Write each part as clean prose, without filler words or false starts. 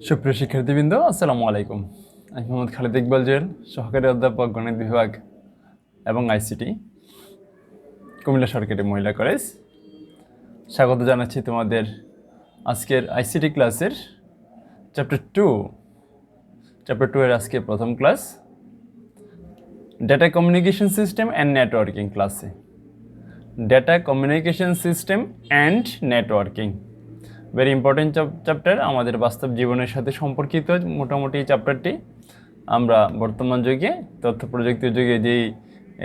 সুপ্রিয় শিক্ষার্থীবৃন্দ, আসসালামু আলাইকুম। আমি মোহাম্মদ খালিদ ইকবাল জুয়েল, সহকারী অধ্যাপক গণিত বিভাগ এবং আইসিটি, কুমিল্লা সরকারি মহিলা কলেজ। স্বাগত জানাচ্ছি তোমাদের আজকের আইসিটি ক্লাসের চ্যাপ্টার টু এর আজকে প্রথম class, data communication system and networking ক্লাসে। Data communication system and networking very important chapter, আমাদের বাস্তব জীবনের সাথে সম্পর্কিত মোটামুটি এই চ্যাপ্টারটি। আমরা বর্তমান যুগে তথ্য প্রযুক্তির যুগে যেই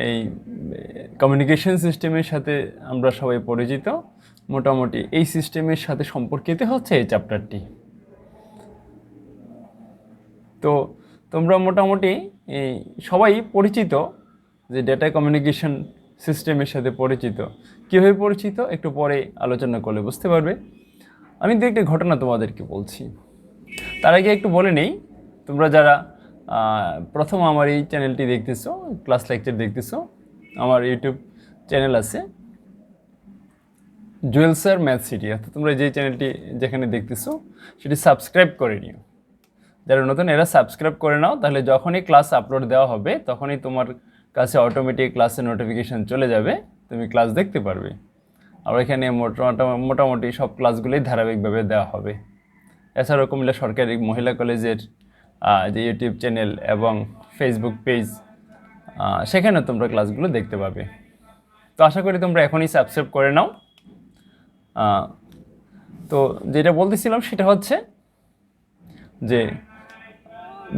এই কমিউনিকেশন সিস্টেমের সাথে আমরা সবাই পরিচিত, মোটামুটি এই সিস্টেমের সাথে সম্পর্কিত হচ্ছে এই চ্যাপ্টারটি। তো তোমরা মোটামুটি সবাই পরিচিত যে ডেটা কমিউনিকেশন সিস্টেমের সাথে পরিচিত। কীভাবে পরিচিত একটু পরে আলোচনা করলে বুঝতে পারবে। আমি দু একটা ঘটনা তোমাদেরকে বলছি। তার আগে একটু বলে নেই, তোমরা যারা প্রথম আমার এই চ্যানেলটি দেখতেছো, ক্লাস লেকচার দেখতেছো, আমার ইউটিউব চ্যানেল আছে জুয়েল স্যার ম্যাথ সিটি। অর্থাৎ তোমরা যে চ্যানেলটি যেখানে দেখতেছো সেটি সাবস্ক্রাইব করে নিও। যারা নতুন এরা সাবস্ক্রাইব করে নাও, তাহলে যখনই ক্লাস আপলোড দেওয়া হবে তখনই তোমার কাছে অটোমেটিক ক্লাসের নোটিফিকেশান চলে যাবে, তুমি ক্লাস দেখতে পারবে। আর এখানে মোটামুটি সব ক্লাসগুলোই ধারাবাহিকভাবে দেওয়া হবে। এছাড়াও কুমিল্লা সরকারি মহিলা কলেজের যে ইউটিউব চ্যানেল এবং ফেসবুক পেজ, সেখানে তোমরা ক্লাসগুলো দেখতে পাবে। তো আশা করি তোমরা এখনই সাবস্ক্রাইব করে নাও। তো যেটা বলতেছিলাম সেটা হচ্ছে যে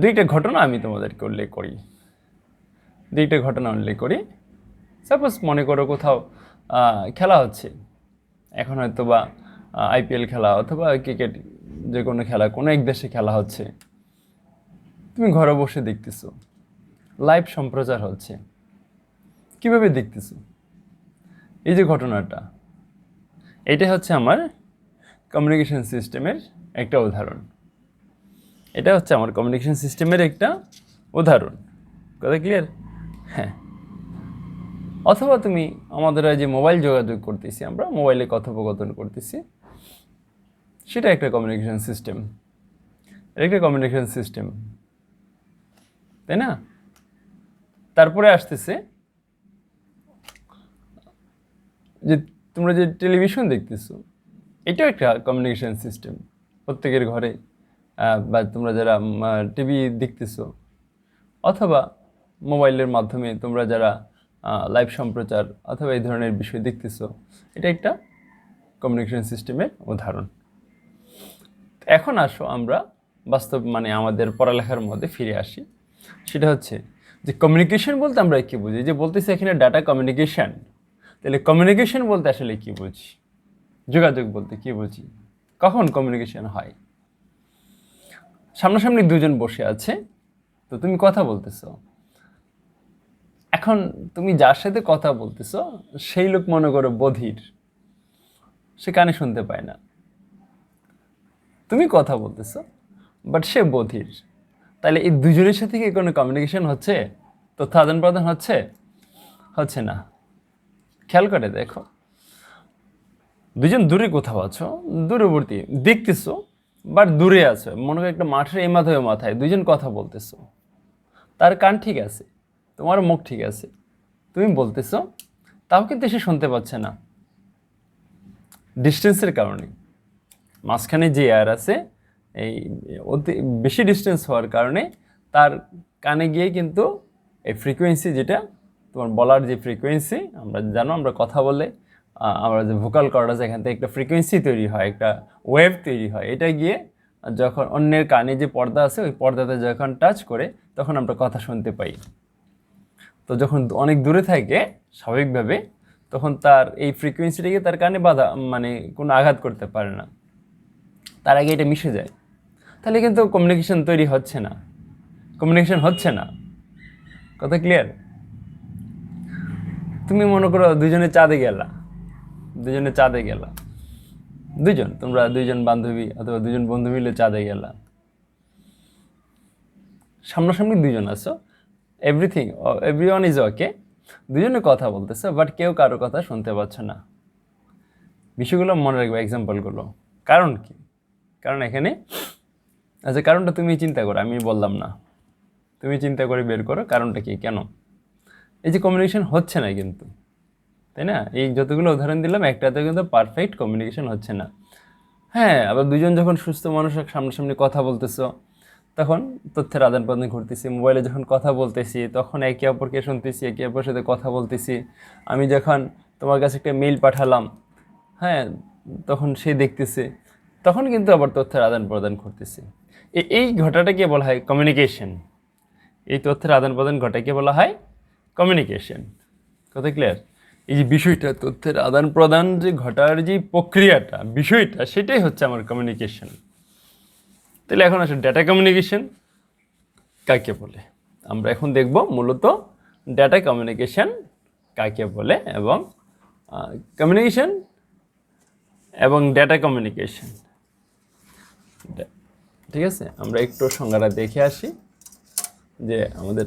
দুইটা ঘটনা আমি তোমাদেরকে উল্লেখ করি। সাপোজ মনে করো কোথাও খেলা হচ্ছে, এখন হয়তো বা আইপিএল খেলা অথবা ক্রিকেট, যে কোনো খেলা কোনো এক দেশে খেলা হচ্ছে, তুমি ঘরে বসে দেখতেছো, লাইভ সম্প্রচার হচ্ছে। কিভাবে দেখতেছো? এই যে ঘটনাটা, এটাই হচ্ছে আমার কমিউনিকেশন সিস্টেমের একটা উদাহরণ। কথা ক্লিয়ার? হ্যাঁ। অথবা তুমি আমাদের যে মোবাইল যোগাযোগ করতেছি, আমরা মোবাইলে কথোপকথন করতেছি, সেটা একটা কমিউনিকেশন সিস্টেম, তাই না? তারপরে আসতেছে যে তোমরা যে টেলিভিশন দেখতেছো, এটাও একটা কমিউনিকেশন সিস্টেম। প্রত্যেকের ঘরে বা তোমরা যারা টিভি দেখতেছো অথবা মোবাইলের মাধ্যমে তোমরা যারা লাইভ সম্প্রচার অথবা এই ধরনের বিষয় দেখতেছো, এটা একটা কমিউনিকেশন সিস্টেমের উদাহরণ। এখন আসো আমরা বাস্তব আমাদের পড়ালেখার মধ্যে ফিরে আসি। সেটা হচ্ছে যে কমিউনিকেশন বলতে আমরা কী বুঝি? যে বলতেছি এখানে ডাটা কমিউনিকেশন, তাহলে কমিউনিকেশন বলতে আসলে কী বুঝি? যোগাযোগ বলতে কী বুঝি? কখন কমিউনিকেশন হয়? সামনাসামনি দুজন বসে আছে, তো তুমি কথা বলতেছো। এখন তুমি যার সাথে কথা বলতেছো সেই লোক মনে করো বধির, সে কানে শুনতে পায় না। তুমি কথা বলতেছো বাট সে বধির, তাহলে এই দুজনের সাথে কি কোনো কমিউনিকেশন হচ্ছে? তথ্য আদান প্রদান হচ্ছে না। খেয়াল করে দেখো, দুজন দূরে কোথাও আছো, দূরবর্তী দেখতেছো বাট দূরে আছো, মনে করো একটা মাঠের এই মাথায় মাথায় দুজন কথা বলতেছো। তার কান ঠিক আছে, তোমার মুখ ঠিক আছে, তুমি বলতেছো, তাও কিন্তু সে শুনতে পাচ্ছে না। ডিস্টেন্সের কারণে মাঝখানে যে এয়ার আছে, এই অতি বেশি ডিস্টেন্স হওয়ার কারণে তার কানে গিয়ে কিন্তু এই ফ্রিকোয়েন্সি, যেটা তোমার বলার যে ফ্রিকোয়েন্সি, আমরা জানো আমরা কথা বলে আমরা যে ভোকাল কর্ড আছে, এখান থেকে একটা ফ্রিকোয়েন্সি তৈরি হয়, একটা ওয়েভ তৈরি হয়। এটা গিয়ে যখন অন্যের কানে যে পর্দা আছে ওই পর্দাতে যখন টাচ করে তখন আমরা কথা শুনতে পাই। তো যখন অনেক দূরে থাকে স্বাভাবিকভাবে, তখন তার এই ফ্রিকোয়েন্সিটাকে তার কানে বাধা কোনো আঘাত করতে পারে না, তার আগে এটা মিশে যায়। তাহলে কিন্তু কমিউনিকেশন হচ্ছে না। কথা ক্লিয়ার? তুমি মনে করো দুজনে চাঁদে গেলা, তোমরা দুইজন বান্ধবী অথবা দুজন বন্ধু মিলে চাঁদে গেলা, সামনাসামনি দুজন আছো, এভরিওয়ান ইজ ওকে, দুজনে কথা বলতেছে বাট কেউ কারো কথা শুনতে পাচ্ছে না। বিষয়গুলো মনে রাখবে, এক্সাম্পলগুলো। কারণ কি? কারণ এখানে আচ্ছা, কারণটা তুমি চিন্তা করো, আমি বললাম না, তুমি চিন্তা করে বের করো কারণটা কি, কেন এই যে কমিউনিকেশন হচ্ছে না কিন্তু, তাই না? এই যতগুলো উদাহরণ দিলাম একটাতে কিন্তু পারফেক্ট কমিউনিকেশন হচ্ছে না। হ্যাঁ, আবার দুজন যখন সুস্থ মানুষ সামনাসামনি কথা বলতেছো তখন তথ্যের আদান প্রদান করতেছি, মোবাইলে যখন কথা বলতেছি তখন একে অপরকে শুনতেছি, একে অপরের সাথে কথা বলতেছি। আমি যখন তোমার কাছে একটা মেইল পাঠালাম, হ্যাঁ, তখন সে দেখতেছে, তখন কিন্তু আবার তথ্যের আদান প্রদান করতেছি। এই ঘটাটাকে বলা হয় কমিউনিকেশন। এই তথ্যের আদান প্রদান ঘটাকে বলা হয় কমিউনিকেশন। কথা ক্লিয়ার? এই যে বিষয়টা, তথ্যের আদান প্রদান যে ঘটার যে প্রক্রিয়াটা, বিষয়টা, সেটাই হচ্ছে আমার কমিউনিকেশন। তাহলে এখন আসলে ডেটা কমিউনিকেশন কাকে বলে আমরা এখন দেখব। মূলত ডেটা কমিউনিকেশন কাকে বলে এবং কমিউনিকেশন এবং ডেটা কমিউনিকেশন, ঠিক আছে? আমরা একটু সংজ্ঞাটা দেখে আসি যে আমাদের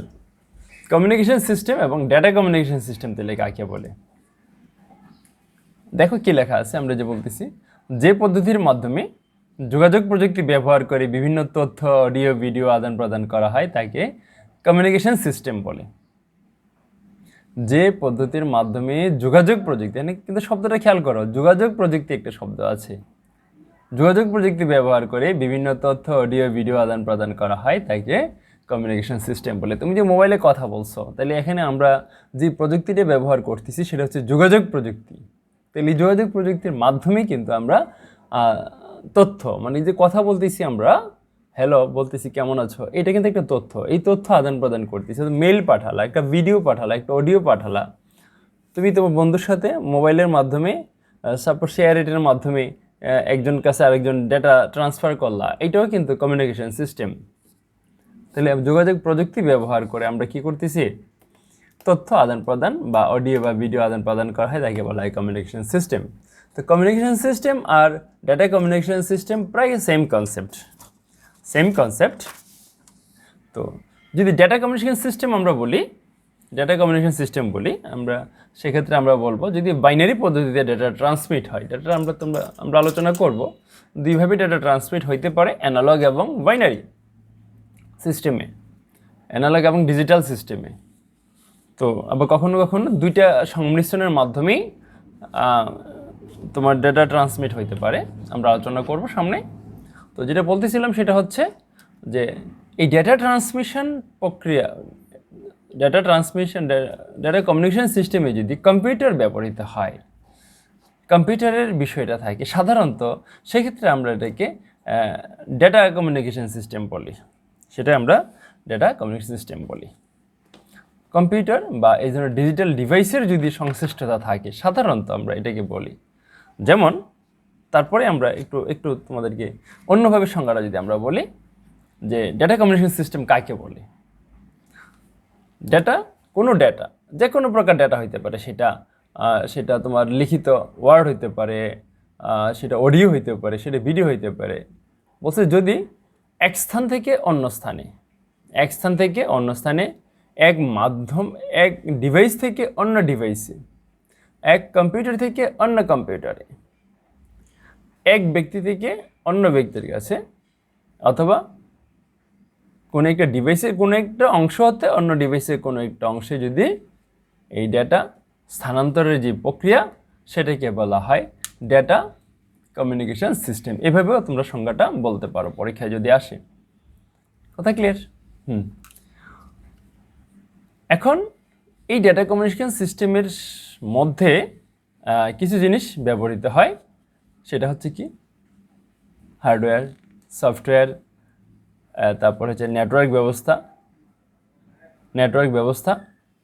কমিউনিকেশন সিস্টেম এবং ডেটা কমিউনিকেশন সিস্টেম তাহলে কাকে বলে। দেখো কি লেখা আছে, আমরা যে বলতেছি, যে পদ্ধতির মাধ্যমে যোগাযোগ প্রযুক্তি ব্যবহার করে বিভিন্ন তথ্য, অডিও, ভিডিও আদান প্রদান করা হয় তাকে কমিউনিকেশন সিস্টেম বলে। যে পদ্ধতির মাধ্যমে যোগাযোগ প্রযুক্তি, এখানে কিন্তু শব্দটা খেয়াল করো, যোগাযোগ প্রযুক্তি একটা শব্দ আছে, যোগাযোগ প্রযুক্তি ব্যবহার করে বিভিন্ন তথ্য, অডিও, ভিডিও আদান প্রদান করা হয় তাকে কমিউনিকেশন সিস্টেম বলে। তুমি যে মোবাইলে কথা বলছো, তাহলে এখানে আমরা যে প্রযুক্তিটা ব্যবহার করতেছি সেটা হচ্ছে যোগাযোগ প্রযুক্তি। তাহলে যোগাযোগ প্রযুক্তির মাধ্যমে কিন্তু আমরা তথ্য, মানে যে কথা বলতেছি আমরা, হ্যালো বলতেছি, কেমন আছো, এটা কিন্তু একটা তথ্য, এই তথ্য আদান প্রদান করতেছি। মেল পাঠালা, একটা ভিডিও পাঠালা, একটা অডিও পাঠালা, তুমি তোমার বন্ধুর সাথে মোবাইলের মাধ্যমে, সাপোজ শেয়ার ইটের মাধ্যমে একজন কাছে আরেকজন ডেটা ট্রান্সফার করলা, এটাও কিন্তু কমিউনিকেশন সিস্টেম। তাহলে যোগাযোগ প্রযুক্তি ব্যবহার করে আমরা কি করতেছি, তথ্য আদান প্রদান বা অডিও বা ভিডিও আদান প্রদান করা হয়, তাকে বলা হয় কমিউনিকেশন সিস্টেম। তো কমিউনিকেশন সিস্টেম আর ডেটা কমিউনিকেশন সিস্টেম প্রায় সেম কনসেপ্ট। তো যদি ডেটা কমিউনিকেশন সিস্টেম আমরা বলি, আমরা সেক্ষেত্রে আমরা বলবো, যদি বাইনারি পদ্ধতিতে ডেটা ট্রান্সমিট হয়, ডেটা আমরা আলোচনা করব, দুইভাবে ডেটা ট্রান্সমিট হইতে পারে, অ্যানালগ এবং বাইনারি সিস্টেমে, অ্যানালগ এবং ডিজিটাল সিস্টেমে। তো আবার কখনো কখনো দুইটা সংমিশ্রণের মাধ্যমেই তোমার ডেটা ট্রান্সমিট হইতে পারে, আমরা আলোচনা করব সামনে। তো যেটা বলতেছিলাম সেটা হচ্ছে যে এই ডেটা ট্রান্সমিশন প্রক্রিয়া, ডেটা কমিউনিকেশন সিস্টেমে যদি কম্পিউটার ব্যবহৃত হয়, কম্পিউটারের বিষয়টা থাকে সাধারণত, সেক্ষেত্রে আমরা এটাকে ডেটা কমিউনিকেশন সিস্টেম বলি, সেটা আমরা ডেটা কমিউনিকেশন সিস্টেম বলি। কম্পিউটার বা এই ধরনের ডিজিটাল ডিভাইসের যদি সংশ্লিষ্টতা থাকে, সাধারণত আমরা এটাকে বলি। যেমন তারপরে আমরা একটু তোমাদেরকে অন্যভাবে সংজ্ঞাটা যদি আমরা বলি যে ডেটা কমিউনিকেশন সিস্টেম কাকে বলে। ডেটা, কোনো ডেটা, যে কোনো প্রকার ডেটা হইতে পারে, সেটা তোমার লিখিত ওয়ার্ড হইতে পারে, সেটা অডিও হইতে পারে, সেটা ভিডিও হইতে পারে। বলছে যদি এক স্থান থেকে অন্য স্থানে, এক মাধ্যম, এক ডিভাইস থেকে অন্য ডিভাইসে, এক কম্পিউটার থেকে অন্য কম্পিউটারে, এক ব্যক্তি থেকে অন্য ব্যক্তির কাছে, অথবা কোনো একটা ডিভাইসের কোনো একটা অংশ হতে অন্য ডিভাইসের কোনো একটা অংশে যদি এই ডেটা স্থানান্তরের যে প্রক্রিয়া, সেটাকে বলা হয় ডেটা কমিউনিকেশন সিস্টেম। এভাবেও তোমরা সংজ্ঞাটা বলতে পারো পরীক্ষায় যদি আসে। কথা ক্লিয়ার? এখন এই ডেটা কমিউনিকেশন সিস্টেমের মধ্যে কিছু জিনিস ব্যবহৃত হয়, সেটা হচ্ছে কি, হার্ডওয়্যার, সফটওয়্যার, তারপর হচ্ছে নেটওয়ার্ক ব্যবস্থা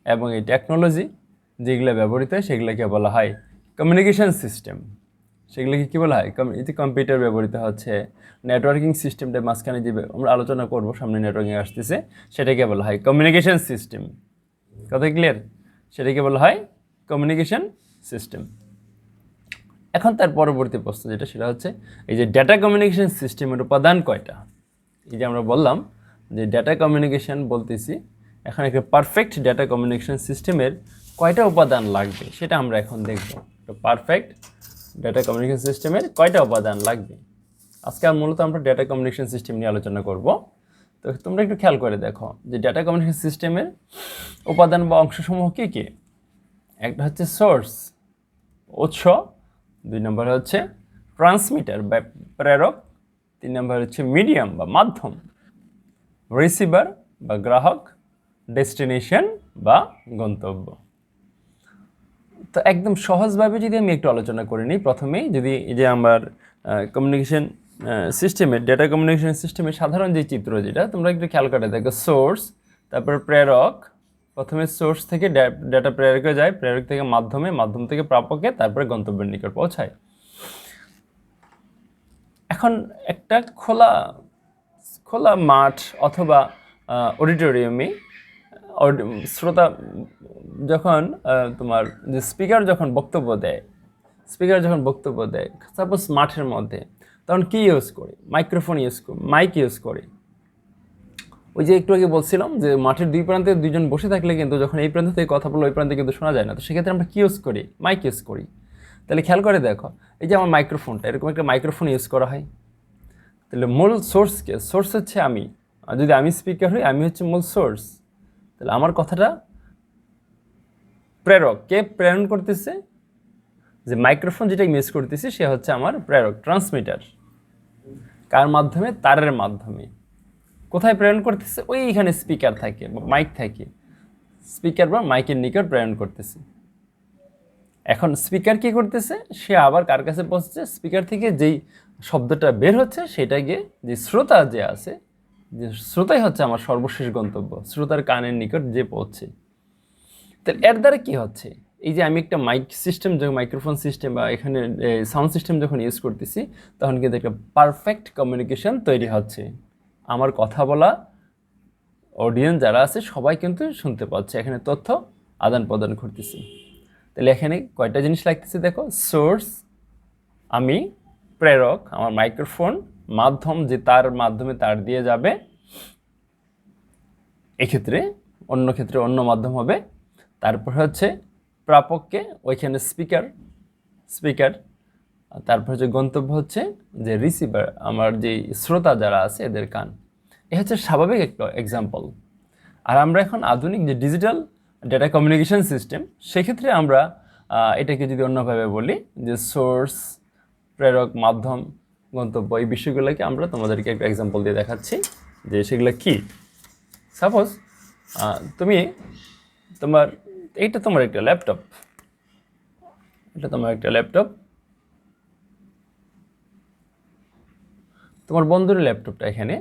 এবং এই টেকনোলজি যেগুলো ব্যবহৃত হয় সেগুলোকে বলা হয় কমিউনিকেশন সিস্টেম। সেগুলোকে কী বলা হয়? এই যে কম্পিউটার ব্যবহৃত হচ্ছে, নেটওয়ার্কিং সিস্টেমটা মাঝখানে যে আমরা আলোচনা করব, সামনে নেটওয়ার্কিং আসতেছে, সেটাকে বলা হয় কমিউনিকেশন সিস্টেম। কথা ক্লিয়ার? সেটাকে বলা হয় কমিউনিকেশন সিস্টেম। এখন তার পরবর্তী প্রশ্ন যেটা, সেটা হচ্ছে এই যে ডেটা কমিউনিকেশন সিস্টেমের উপাদান কয়টা? এই যে আমরা বললাম যে ডেটা কমিউনিকেশন বলতেছি, এখন একটা পারফেক্ট ডেটা কমিউনিকেশন সিস্টেমের কয়টা উপাদান লাগবে সেটা আমরা এখন দেখব। তো পারফেক্ট ডেটা কমিউনিকেশন সিস্টেমের কয়টা উপাদান লাগবে? আজকে মূলত আমরা ডেটা কমিউনিকেশন সিস্টেম নিয়ে আলোচনা করব। তো তোমরা একটু খেয়াল করে দেখো যে ডেটা কমিউনিকেশন সিস্টেমের উপাদান বা অংশসমূহ কী কী। একটা হচ্ছে সোর্স, উৎস, 2 নম্বর হচ্ছে ট্রান্সমিটার বা প্রেরক, 3 নম্বর হচ্ছে মিডিয়াম বা মাধ্যম, রিসিভার বা গ্রাহক, ডেস্টিনেশন বা গন্তব্য। তো একদম সহজভাবে যদি আমি একটু আলোচনা করে নিই, প্রথমেই যদি এই যে আমার কমিউনিকেশন সিস্টেমের ডেটা কমিউনিকেশন সিস্টেমের সাধারণ যে চিত্র, যেটা তোমরা একটু খেয়াল করে দেখো, সোর্স, তারপর প্রেরক, প্রথমে সোর্স থেকে ডেটা প্রেরকে যায়, প্রেরক থেকে মাধ্যমে, মাধ্যম থেকে প্রাপকে, তারপরে গন্তব্যের নিকট পৌঁছায়। এখন একটা খোলা মাঠ অথবা অডিটোরিয়ামে শ্রোতা যখন তোমার যে স্পিকার যখন বক্তব্য দেয়, সাপোজ মাঠের মধ্যে, তখন কি ইউজ করি? মাইক্রোফোন ইউজ করি, মাইক ইউজ করি। ওই যে একটু আগে বলছিলাম যে মাঠের দুই প্রান্তে দুইজন বসে থাকলে কিন্তু যখন এই প্রান্ত থেকে কথা বলো ওই প্রান্তে কিন্তু শোনা যায় না, তো সেক্ষেত্রে আমরা কি ইউজ করি? মাইক ইউজ করি। তাহলে খেয়াল করে দেখো, এই যে আমার মাইক্রোফোনটা, এরকম একটা মাইক্রোফোন ইউজ করা হয়। তাহলে মূল সোর্সকে, সোর্স হচ্ছে আমি, আর যদি আমি স্পিকার হই, আমি হচ্ছে মূল সোর্স। তাহলে আমার কথাটা প্রেরক, কে প্রেরণ করতেছে? যে মাইক্রোফোন যেটা ইউজ করতেছি সে হচ্ছে আমার প্রেরক, ট্রান্সমিটার। কার মাধ্যমে? তারের মাধ্যমে। কোথায় প্রেরণ করতেছে? ওইখানে স্পিকার থাকে বা মাইক থাকে, স্পিকার বা মাইকের নিকট প্রেরণ করতেছে। এখন স্পিকার কি করতেছে? সে আবার কার কাছে পৌঁছছে? স্পিকার থেকে যেই শব্দটা বের হচ্ছে সেটা গিয়ে যে শ্রোতা যে আছে, যে শ্রোতাই হচ্ছে আমার সর্বশেষ গন্তব্য, শ্রোতার কানের নিকট যে পৌঁছে। তাহলে এর দ্বারা কি হচ্ছে? এই যে আমি একটা মাইক সিস্টেম, যখন মাইক্রোফোন সিস্টেম বা এখানে সাউন্ড সিস্টেম যখন ইউজ করতেছি, তখন কিন্তু একটা পারফেক্ট কমিউনিকেশন তৈরি হচ্ছে। আমার কথা বলা অডিয়েন্স যারা আছে সবাই কিন্তু শুনতে পাচ্ছে, এখানে তথ্য আদান প্রদান করতেছি। তাহলে এখানে কয়টা জিনিস লাগতেছে দেখো, সোর্স আমি, প্রেরক আমার মাইক্রোফোন, মাধ্যম যে তার মাধ্যমে তার দিয়ে যাবে, এক্ষেত্রে অন্য ক্ষেত্রে অন্য মাধ্যম হবে, তারপর হচ্ছে প্রাপককে, ওইখানে স্পিকার, তারপর হচ্ছে গন্তব্য হচ্ছে যে রিসিভার, আমার যে শ্রোতা যারা আছে এদের কান। এ হচ্ছে স্বাভাবিক একটা এক্সাম্পল। আর আমরা এখন আধুনিক যে ডিজিটাল ডেটা কমিউনিকেশন সিস্টেম, সেক্ষেত্রে আমরা এটাকে যদি অন্যভাবে বলি যে সোর্স, প্রেরক, মাধ্যম, গন্তব্য, এই বিষয়গুলোকে আমরা তোমাদেরকে একটা এক্সাম্পল দিয়ে দেখাচ্ছি যে সেগুলো কী। সাপোজ তুমি এইটা তোমার একটা ল্যাপটপ, তোমার বন্ধুর ল্যাপটপটা এখানে,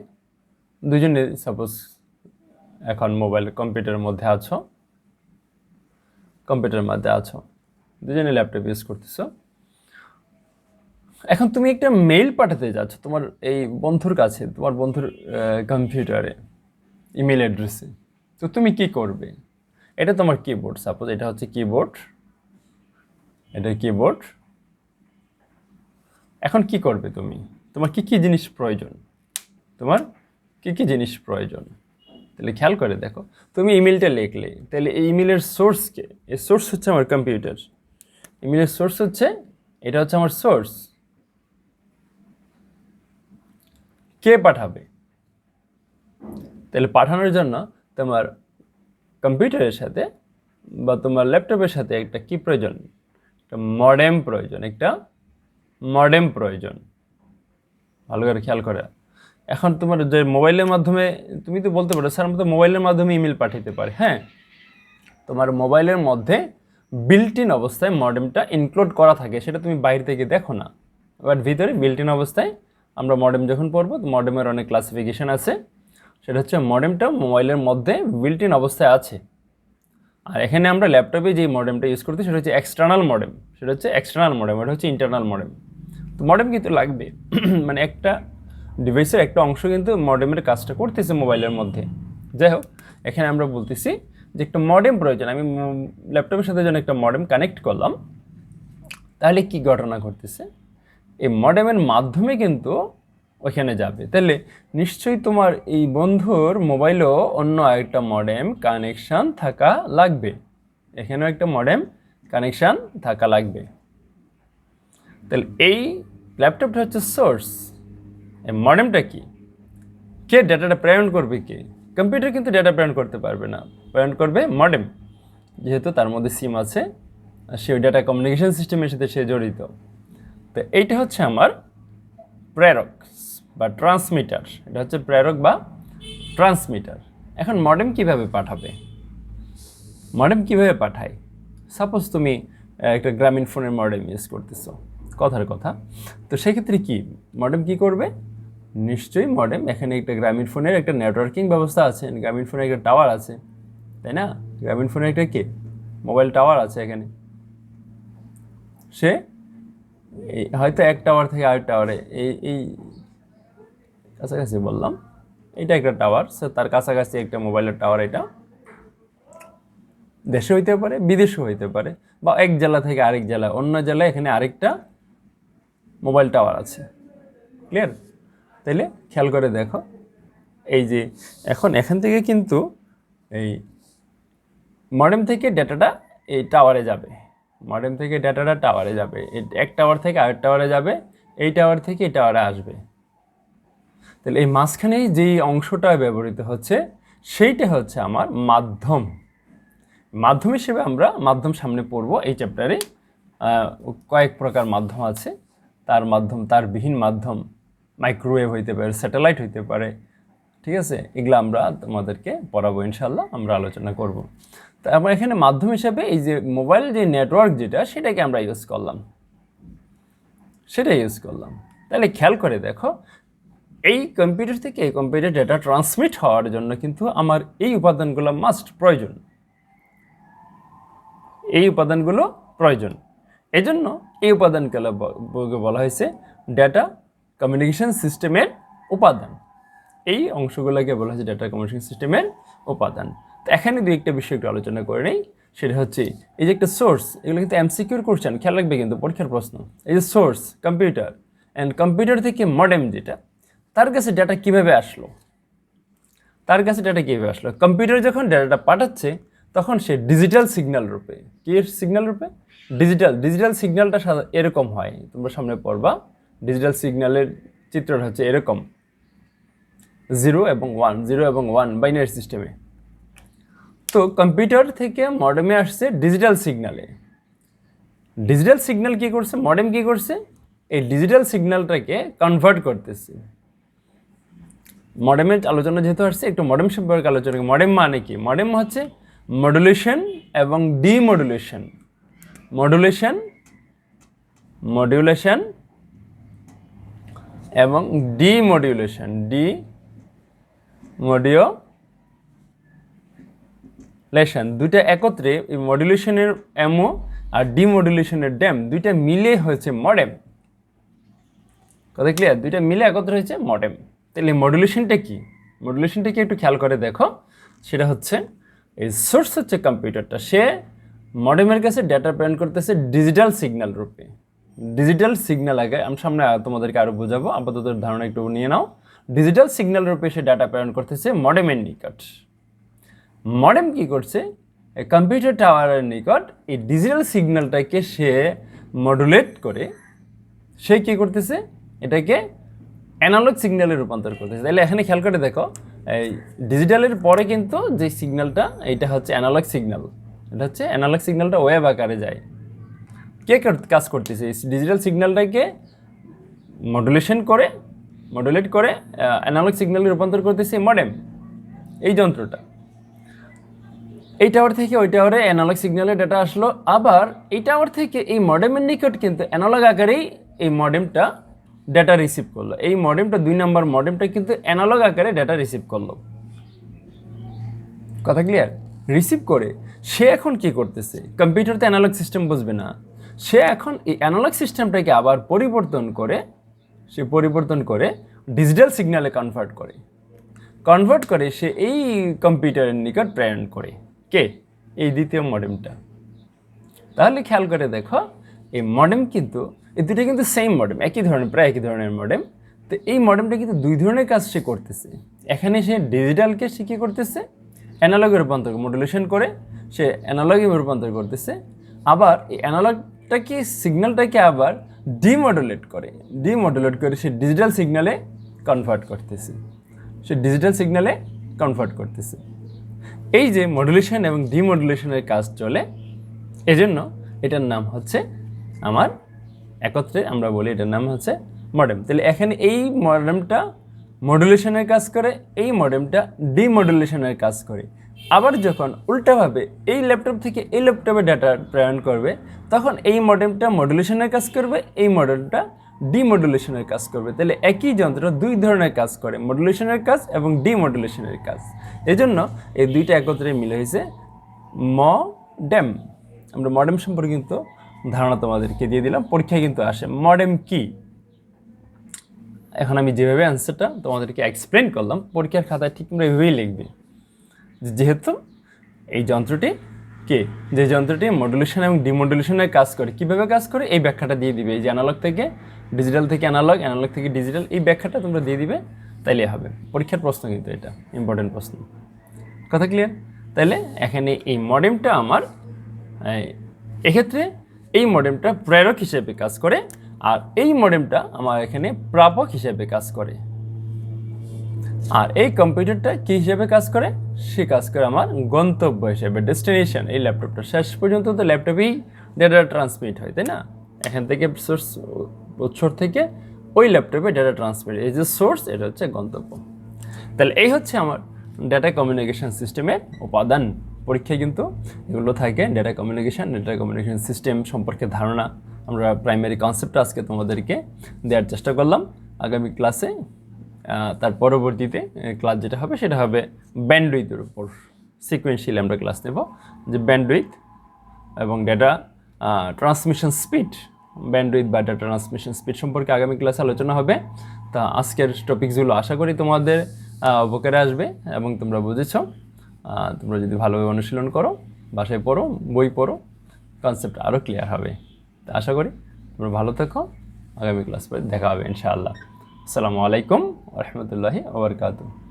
দুজনে সাপোজ এখন কম্পিউটারের মধ্যে আছো, দুজনে ল্যাপটপ ইউজ করতেছো। এখন তুমি একটা মেইল পাঠাতে যাচ্ছ তোমার এই বন্ধুর কাছে, তোমার বন্ধুর কম্পিউটারে, ইমেল অ্যাড্রেসে। তো তুমি কি করবে? এটা তোমার কিবোর্ড, সাপোজ এটা হচ্ছে কিবোর্ড, এটা কিবোর্ড। এখন কি করবে তুমি? তোমার কি কি জিনিস প্রয়োজন? তাহলে খেয়াল করে দেখো, তুমি ইমেলটা লিখলে, তাহলে এই ইমেলের সোর্সকে, এই সোর্স হচ্ছে আমার কম্পিউটার, ইমেলের সোর্স হচ্ছে, এটা হচ্ছে আমার সোর্স। কে পাঠাবে? তাহলে পাঠানোর জন্য তোমার কম্পিউটারের সাথে বা তোমার ল্যাপটপের সাথে একটা কি প্রয়োজন? একটা মডেম প্রয়োজন, ভালো করে খেয়াল করে। এখন তোমার যে মোবাইলের মাধ্যমে, তুমি তো বলতে পারো স্যার আমরা তো মোবাইলের মাধ্যমে ইমেল পাঠাতে পারি। হ্যাঁ, তোমার মোবাইলের মধ্যে বিল্ট ইন অবস্থায় মডেমটা ইনক্লুড করা থাকে, সেটা তুমি বাইরে থেকে দেখো না, বাট ভিতরে বিল্ট ইন অবস্থায় আমরা মডেম যখন পড়বো, তো মডেমের অনেক ক্লাসিফিকেশান আছে, সেটা হচ্ছে মডেমটা মোবাইলের মধ্যে বিল্ট ইন অবস্থায় আছে। আর এখানে আমরা ল্যাপটপে যে মডেমটা ইউজ করতে, সেটা হচ্ছে এক্সটার্নাল মডেম, এটা হচ্ছে ইন্টারনাল মডেম। তো মডেম কিন্তু লাগবে মানে একটা ডিভাইসের একটা অংশ কিন্তু মডেমের কাজটা করতেছে মোবাইলের মধ্যে। যাই হোক, এখানে আমরা বলতেছি যে একটা মডেম প্রয়োজন, আমি ল্যাপটপের সাথে যেন একটা মডেম কানেক্ট করলাম, তাহলে কি ঘটনা ঘটতেছে? এই মডেমের মাধ্যমে কিন্তু ওইখানে যাবে। তাহলে নিশ্চয়ই তোমার এই বন্ধুর মোবাইলেও অন্য একটা মডেম কানেকশান থাকা লাগবে, এখানেও একটা মডেম কানেকশান থাকা লাগবে। তাহলে এই ল্যাপটপটা হচ্ছে সোর্স, এই মডেমটা কি, কে ডেটাটা প্রেরণ করবে, কে? কম্পিউটার কিন্তু ডেটা প্রেরণ করতে পারবে না, প্রেরণ করবে মডেম, যেহেতু তার মধ্যে সিম আছে, সে ডেটা কমিউনিকেশন সিস্টেমের সাথে সে জড়িত। তো এইটা হচ্ছে আমার প্রেরক বা ট্রান্সমিটার, এটা হচ্ছে প্রেরক বা ট্রান্সমিটার। এখন মডেম কিভাবে পাঠাবে, মডেম কিভাবে পাঠায়? সাপোজ তুমি একটা গ্রামীণ ফোনের মডেম ইউজ করতেছো, কথার কথা, তো সেক্ষেত্রে কি মডেম কি করবে? নিশ্চয়ই মডেম, এখানে একটা গ্রামীণ ফোনের একটা নেটওয়ার্কিং ব্যবস্থা আছে, গ্রামীণ ফোনের একটা টাওয়ার আছে, তাই না? গ্রামীণ ফোনের একটা কি মোবাইল টাওয়ার আছে এখানে, সে হয়তো এক টাওয়ার থেকে আরেক টাওয়ারে এই কাছাকাছি বললাম, এটা একটা টাওয়ার, সে তার কাছাকাছি একটা মোবাইলের টাওয়ার, এটা দেশে হইতে পারে, বিদেশে হইতে পারে, বা এক জেলা থেকে আরেক জেলা, অন্য জেলায় এখানে আরেকটা মোবাইল টাওয়ার আছে। ক্লিয়ার? তাইলে খেয়াল করে দেখো, এই যে এখান থেকে কিন্তু এই মডেম থেকে ডেটাটা এই টাওয়ারে যাবে, মডেম থেকে ডেটাটা টাওয়ারে যাবে, এক টাওয়ার থেকে আরেক টাওয়ারে যাবে, এই টাওয়ার থেকে এই টাওয়ারে আসবে। তাহলে এই মাঝখানে যেই অংশটা ব্যবহৃত হচ্ছে সেইটা হচ্ছে আমার মাধ্যম। মাধ্যম হিসেবে আমরা মাধ্যম সামনে পড়বো এই চ্যাপ্টারে, কয়েক প্রকার মাধ্যম আছে, তার বিহীন মাধ্যম, মাইক্রোওয়েভ হইতে পারে, স্যাটেলাইট হইতে পারে, ঠিক আছে? এগুলো আমরা তোমাদেরকে পড়াবো ইনশাল্লাহ, আমরা আলোচনা করব। তো আমরা এখানে মাধ্যম হিসেবে এই যে মোবাইল যে নেটওয়ার্ক যেটা, সেটাকে আমরা ইউজ করলাম, তাহলে খেয়াল করে দেখো, এই কম্পিউটার থেকে এই কম্পিউটার ডেটা ট্রান্সমিট হওয়ার জন্য কিন্তু আমার এই উপাদানগুলো মাস্ট প্রয়োজন, এজন্য এই উপাদানগুলো বলা হয়েছে ডেটা কমিউনিকেশন সিস্টেমের উপাদান। এই অংশগুলোকে বলা হয়েছে ডেটা কমিউনিকেশন সিস্টেমের উপাদান। তো এখানে দুই একটা বিষয় একটু আলোচনা করে নেই, সেটা হচ্ছে এই যে একটা সোর্স, এগুলো কিন্তু এমসিকিউর কোশ্চেন, খেয়াল রাখবে কিন্তু পরীক্ষার প্রশ্ন। এই যে সোর্স কম্পিউটার, অ্যান্ড কম্পিউটার থেকে মডেম যেটা, তার কাছে ডেটা কীভাবে আসলো, কম্পিউটার যখন ডেটাটা পাঠাচ্ছে তখন সে ডিজিটাল সিগন্যাল রূপে, কি সিগন্যাল রূপে? ডিজিটাল সিগন্যালটা এরকম হয়, তোমরা সামনে পড়বা, ডিজিটাল সিগন্যালের চিত্রটা হচ্ছে এরকম, 0 এবং 1 বাইনারি সিস্টেমে। তো কম্পিউটার থেকে মডেমে আসছে ডিজিটাল সিগন্যাল কি করছে, মডেম কি করছে? এই ডিজিটাল সিগন্যালটাকে কনভার্ট করতেছে। মডেমের আলোচনা যেহেতু আসছে, একটু মডেম সম্পর্কে আলোচনা। মডেম মানে কি? মডেম হচ্ছে মডুলেশন এবং ডিমডুলেশন, মডুলেশন এবং ডিমডুলেশন, দুইটা একত্রে, এই মডুলেশনের এমও আর ডিমডুলেশনের ড্যাম, দুইটা মিলে হয়েছে মডেম। কথা ক্লিয়ার? দুইটা মিলে একত্রে হয়েছে মডেম। তাহলে মডুলেশনটা কি একটু খেয়াল করে দেখো, সেটা হচ্ছে এই সোর্স হচ্ছে কম্পিউটারটা, সে মডেমের কাছে ডেটা প্রেরণ করতেছে ডিজিটাল সিগন্যাল রূপে। আগে আমি সামনে তোমাদেরকে আরও বোঝাবো, আপাতত ধারণা একটু নিয়ে নাও। ডিজিটাল সিগন্যাল রূপে সে ডেটা প্রেরণ করতেছে মডেমের নিকট। মডেম কি করছে? এই কম্পিউটার টাওয়ারের নিকট এই ডিজিটাল সিগন্যালটাকে সে মডুলেট করে, সে কি করতেছে? এটাকে অ্যানালগ সিগন্যালে রূপান্তর করতেছে। তাহলে এখানে খেয়াল করে দেখো, এই ডিজিটালের পরে কিন্তু যে সিগন্যালটা, এইটা হচ্ছে অ্যানালগ সিগন্যাল, এটা হচ্ছে অ্যানালগ সিগন্যালটা ওয়েভ আকারে যায়। কে কাজ করতেছে? ডিজিটাল সিগন্যালটাকে মডুলেট করে অ্যানালগ সিগন্যালে রূপান্তর করতেছে মডেম, এই যন্ত্রটা। এই টাওয়ার থেকে ওই টাওয়ারে অ্যানালগ সিগন্যালের ডেটা আসলো, আবার এই টাওয়ার থেকে এই মডেমের নিকট কিন্তু অ্যানালগ আকারেই এই মডেমটা ডেটা রিসিভ করলো। এই মডেমটা 2 নম্বর মডেমটা কিন্তু অ্যানালগ আকারে ডেটা রিসিভ করলো। কথা ক্লিয়ার? রিসিভ করে সে এখন কি করতেছে? কম্পিউটার তো অ্যানালগ সিস্টেম বুঝবে না, সে এখন এই অ্যানালগ সিস্টেমটাকে আবার পরিবর্তন করে ডিজিটাল সিগন্যালে কনভার্ট করে সে এই কম্পিউটারের নিকট প্রেরণ করে। কে? এই দ্বিতীয় মডেমটা। তাহলে খেয়াল করে দেখো, এই মডেম কিন্তু, এই দুটো কিন্তু সেম মডেম, প্রায় একই ধরনের মডেম। তো এই মডেমটা কিন্তু 2 ধরনের কাজ সে করতেছে। এখানে সে ডিজিটালকে সে কী করতেছে? অ্যানালগে রূপান্তর, মডুলেশন করে সে অ্যানালগে রূপান্তর করতেছে। আবার এই সিগন্যালটাকে আবার ডিমডুলেট করে সে ডিজিটাল সিগন্যালে কনভার্ট করতেছি, সে ডিজিটাল সিগন্যালে কনভার্ট করতেছি। এই যে মডুলেশন এবং ডিমডুলেশনের কাজ চলে, এজন্য এটার নাম হচ্ছে আমার একত্রে আমরা বলি এটার নাম হচ্ছে মডেম। তাহলে এখানে এই মডেমটা মডুলেশনের কাজ করে, এই মডেমটা ডিমডুলেশনের কাজ করে। আবার যখন উল্টাভাবে এই ল্যাপটপ থেকে এই ল্যাপটপে ডাটা প্রেরণ করবে, তখন এই মডেমটা মডুলেশনের কাজ করবে, এই মডেমটা ডিমডুলেশনের কাজ করবে। তাহলে একই যন্ত্র দুই ধরনের কাজ করে, মডুলেশনের কাজ এবং ডিমডুলেশনের কাজ। এজন্য এই দুইটা একত্রে মিলে হয়েছে মডেম। আমরা মডেম সম্পর্কে কিন্তু ধারণা তোমাদেরকে দিয়ে দিলাম, পরীক্ষায় কিন্তু আসে মডেম কি। এখন আমি যেভাবে অ্যান্সারটা তোমাদেরকে এক্সপ্লেন করলাম, পরীক্ষার খাতায় ঠিক তোমরা এভাবেই লিখবে, যেহেতু এই যন্ত্রটি কে, যে যন্ত্রটি মডুলেশন এবং ডিমডুলেশনের কাজ করে, কীভাবে কাজ করে এই ব্যাখ্যাটা দিয়ে দিবে। এই যে অ্যানালগ থেকে ডিজিটাল থেকে অ্যানালগ, অ্যানালগ থেকে ডিজিটাল, এই ব্যাখ্যাটা তোমরা দিয়ে দিবে, তাইলে হবে। পরীক্ষার প্রশ্ন কিন্তু এটা ইম্পর্টেন্ট প্রশ্ন। কথা ক্লিয়ার? তাইলে এখানে এই মডেমটা আমার, এক্ষেত্রে এই মডেমটা প্রেরক হিসেবে কাজ করে, আর এই মডেমটা আমার এখানে প্রাপক হিসেবে কাজ করে। আর এই কম্পিউটারটা কী হিসেবে কাজ করে? সে কাজ করে আমার গন্তব্য হিসেবে, ডেস্টিনেশন। এই ল্যাপটপটা শেষ পর্যন্ত তো ল্যাপটপেই ডেটা ট্রান্সমিট হয়, তাই না? এখান থেকে সোর্স, উৎস থেকে ওই ল্যাপটপে ডেটা ট্রান্সমিট, এই যে সোর্স, এটা হচ্ছে গন্তব্য। তাহলে এই হচ্ছে আমার ডেটা কমিউনিকেশন সিস্টেমের উপাদান। পরীক্ষায় কিন্তু এগুলো থাকে, ডেটা কমিউনিকেশন সিস্টেম সম্পর্কে ধারণা। আমরা প্রাইমারি কনসেপ্টটা আজকে তোমাদেরকে দেওয়ার চেষ্টা করলাম। আগামী ক্লাসে তার পরবর্তীতে ক্লাস যেটা হবে সেটা হবে ব্যান্ডউইথের উপর। সিকোয়েন্সিয়ালি আমরা ক্লাস নেব যে ব্যান্ডউইথ এবং ডেটা ট্রান্সমিশন স্পিড, ব্যান্ডউইথ বা ডেটা ট্রান্সমিশন স্পিড সম্পর্কে আগামী ক্লাসে আলোচনা হবে। তা আজকের টপিকসগুলো আশা করি তোমাদের উপকারে আসবে এবং তোমরা বুঝেছ। তোমরা যদি ভালোভাবে অনুশীলন করো, বাসায় পড়ো, বই পড়ো, কনসেপ্ট আরও ক্লিয়ার হবে। তা আশা করি তোমরা ভালো থেকো। আগামী ক্লাস পরে দেখা হবে ইনশাআল্লাহ। আসসালামু আলাইকুম ওয়া রাহমাতুল্লাহি ওয়া বারাকাতুহু।